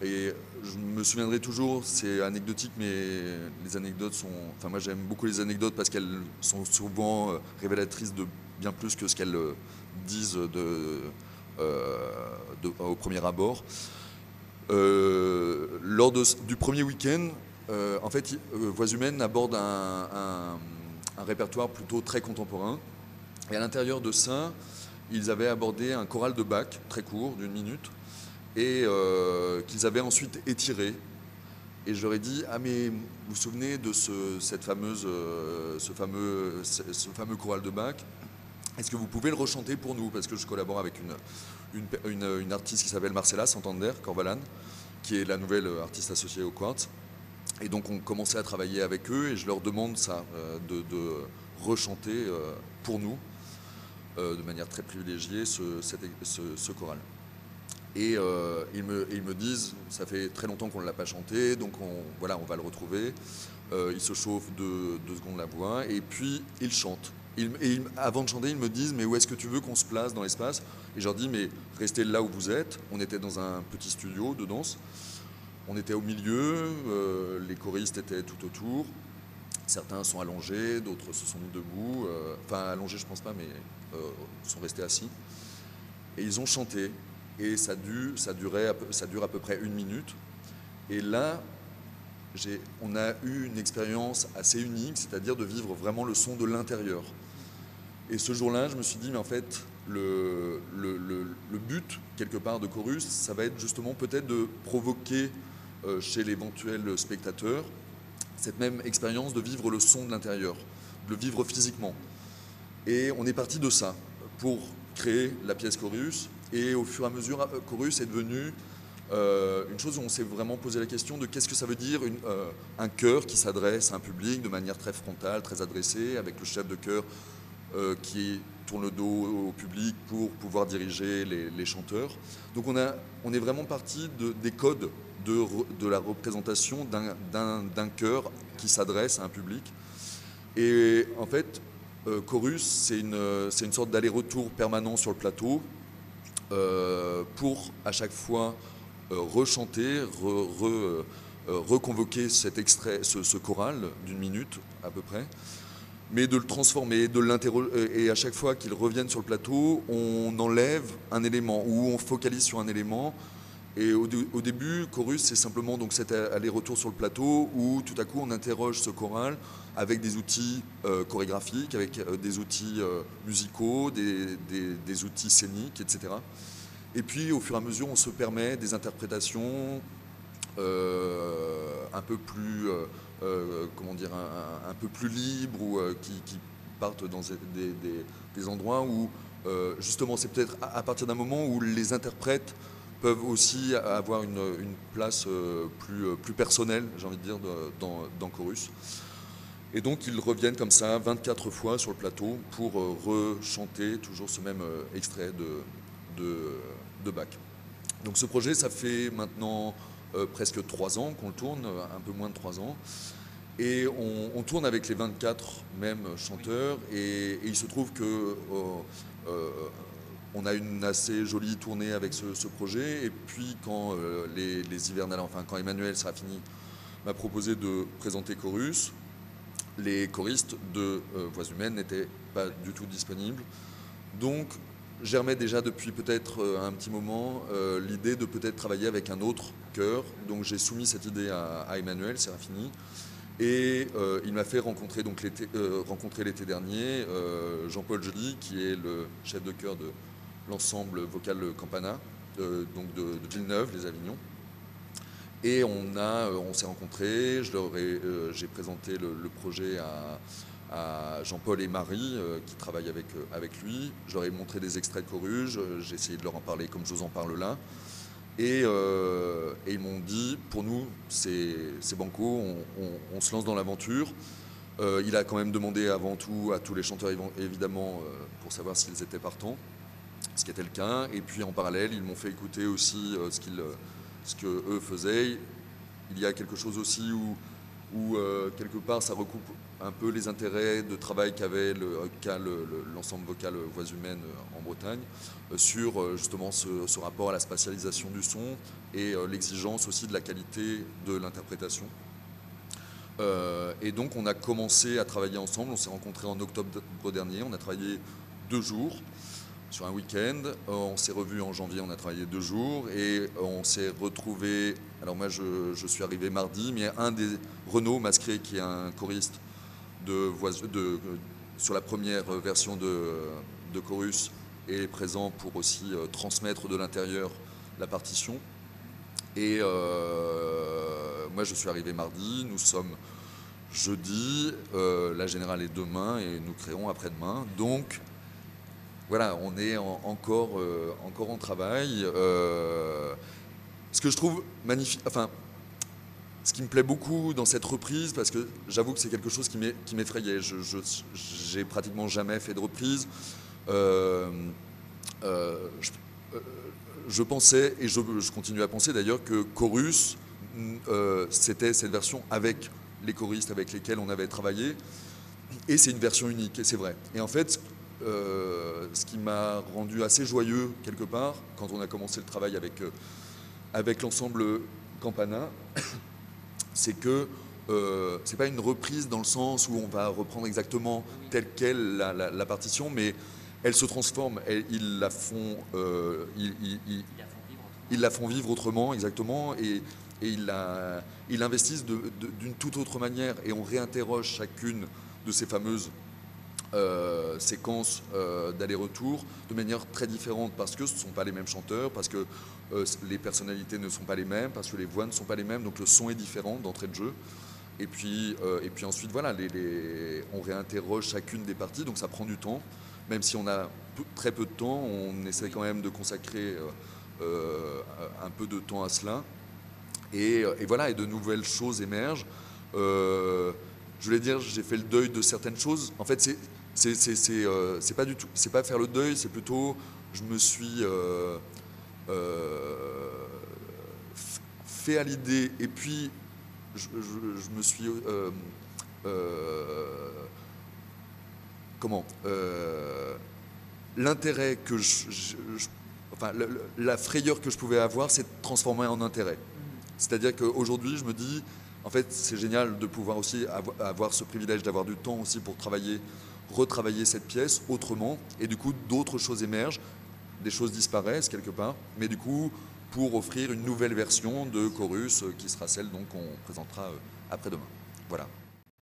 Et je me souviendrai toujours, c'est anecdotique, mais les anecdotes sont... Enfin, moi j'aime beaucoup les anecdotes parce qu'elles sont souvent révélatrices de bien plus que ce qu'elles disent au premier abord. Du premier week-end, en fait, Voix humaines aborde un répertoire plutôt très contemporain. Et à l'intérieur de ça, ils avaient abordé un choral de Bach, très court, d'une minute, et qu'ils avaient ensuite étiré. Et je leur ai dit, ah mais vous vous souvenez de ce fameux choral de Bach? Est-ce que vous pouvez le rechanter pour nous? Parce que je collabore avec une artiste qui s'appelle Marcella Santander Corvalan, qui est la nouvelle artiste associée au Quartz. Et donc on commençait à travailler avec eux et je leur demande ça, de rechanter pour nous, de manière très privilégiée, ce choral. Et ils me disent, ça fait très longtemps qu'on ne l'a pas chanté, donc voilà, on va le retrouver. Ils se chauffent 2 secondes la voix, et puis ils chantent. Avant de chanter, ils me disent, mais où est-ce que tu veux qu'on se place dans l'espace? Et je leur dis, mais restez là où vous êtes. On était dans un petit studio de danse. On était au milieu, les choristes étaient tout autour. Certains sont allongés, d'autres se sont mis debout. Enfin, allongés, je pense pas, mais sont restés assis. Et ils ont chanté. Et ça dure à peu près 1 minute. Et là, on a eu une expérience assez unique, c'est-à-dire de vivre vraiment le son de l'intérieur. Et ce jour-là, je me suis dit, mais en fait, le but, quelque part, de Chorus, ça va être justement peut-être de provoquer chez l'éventuel spectateur cette même expérience de vivre le son de l'intérieur, de le vivre physiquement. Et on est parti de ça pour créer la pièce Chorus. Et au fur et à mesure, Chorus est devenu une chose où on s'est vraiment posé la question de qu'est-ce que ça veut dire un chœur qui s'adresse à un public de manière très frontale, très adressée, avec le chef de chœur qui tourne le dos au public pour pouvoir diriger les chanteurs. Donc on est vraiment parti des codes de la représentation d'un chœur qui s'adresse à un public. Et en fait, Chorus, c'est une sorte d'aller-retour permanent sur le plateau pour à chaque fois rechanter, reconvoquer cet extrait, ce choral d'une minute à peu près, mais de le transformer, de l'interroger. Et à chaque fois qu'ils reviennent sur le plateau, on enlève un élément ou on focalise sur un élément. Et au début, Chorus, c'est simplement donc cet aller-retour sur le plateau où tout à coup on interroge ce choral avec des outils chorégraphiques, avec des outils musicaux, des outils scéniques, etc. Et puis au fur et à mesure, on se permet des interprétations un peu plus, comment dire, un peu plus libres ou qui partent dans des endroits où justement c'est peut-être à partir d'un moment où les interprètes peuvent aussi avoir une place plus personnelle, j'ai envie de dire, dans Chorus. Et donc ils reviennent comme ça 24 fois sur le plateau pour rechanter toujours ce même extrait de Bach. Donc ce projet, ça fait maintenant presque 3 ans qu'on le tourne, un peu moins de 3 ans. Et on tourne avec les 24 mêmes chanteurs et il se trouve que on a une assez jolie tournée avec ce projet. Et puis quand les hivernales, enfin quand Emmanuel Serafini m'a proposé de présenter Chorus, les choristes de Voix humaines n'étaient pas du tout disponibles. Donc germait déjà depuis peut-être un petit moment l'idée de peut-être travailler avec un autre chœur. Donc j'ai soumis cette idée à Emmanuel Serafini. Et il m'a fait rencontrer l'été dernier Jean-Paul Joly, qui est le chef de chœur de l'ensemble vocal Campana, donc de Villeneuve, les Avignons. Et on s'est rencontrés, j'ai présenté le projet à Jean-Paul et Marie, qui travaillent avec lui. Je leur ai montré des extraits de Chorus, j'ai essayé de leur en parler comme je vous en parle là. Et ils m'ont dit, pour nous, c'est banco, on se lance dans l'aventure. Il a quand même demandé avant tout à tous les chanteurs, évidemment, pour savoir s'ils étaient partants, ce qui était le cas. Et puis en parallèle, ils m'ont fait écouter aussi ce que eux faisaient. Il y a quelque chose aussi où où quelque part ça recoupe un peu les intérêts de travail qu'avait l'ensemble vocal Voix Humaines en Bretagne sur justement ce rapport à la spatialisation du son et l'exigence aussi de la qualité de l'interprétation. Et donc on a commencé à travailler ensemble, on s'est rencontrés en octobre dernier, on a travaillé 2 jours sur un week-end, on s'est revus en janvier, on a travaillé 2 jours et on s'est retrouvés, alors moi je suis arrivé mardi, mais un des Renaud Mascret qui est un choriste sur la première version de Chorus est présent pour aussi transmettre de l'intérieur la partition. Et moi je suis arrivé mardi, nous sommes jeudi, la générale est demain et nous créons après-demain. Donc voilà, on est encore en travail. Ce que je trouve magnifique, enfin, ce qui me plaît beaucoup dans cette reprise, parce que j'avoue que c'est quelque chose qui m'effrayait. J'ai pratiquement jamais fait de reprise. Je pensais, et je continue à penser d'ailleurs, que Chorus, c'était cette version avec les choristes avec lesquels on avait travaillé, et c'est une version unique, et c'est vrai. Et en fait, ce qui m'a rendu assez joyeux, quelque part, quand on a commencé le travail avec l'ensemble Campana, c'est que c'est pas une reprise dans le sens où on va reprendre exactement telle quelle la partition, mais elle se transforme, ils la font vivre autrement, exactement, et ils l'investissent d'une toute autre manière, et on réinterroge chacune de ces fameuses séquences d'aller-retour de manière très différente, parce que ce ne sont pas les mêmes chanteurs, parce que les personnalités ne sont pas les mêmes, parce que les voix ne sont pas les mêmes, donc le son est différent d'entrée de jeu. Et puis ensuite, voilà, on réinterroge chacune des parties, donc ça prend du temps. Même si on a très peu de temps, on essaie quand même de consacrer un peu de temps à cela. Et voilà, et de nouvelles choses émergent. Je voulais dire, j'ai fait le deuil de certaines choses. En fait, c'est pas du tout, c'est pas faire le deuil, c'est plutôt, je me suis fait à l'idée, et puis je me suis l'intérêt que enfin, la frayeur que je pouvais avoir, c'est de transformer en intérêt. C'est-à-dire qu'aujourd'hui, je me dis, en fait, c'est génial de pouvoir aussi avoir ce privilège d'avoir du temps aussi pour retravailler cette pièce autrement. Et du coup, d'autres choses émergent, des choses disparaissent quelque part. Mais du coup, pour offrir une nouvelle version de Chorus qui sera celle qu'on présentera après-demain. Voilà.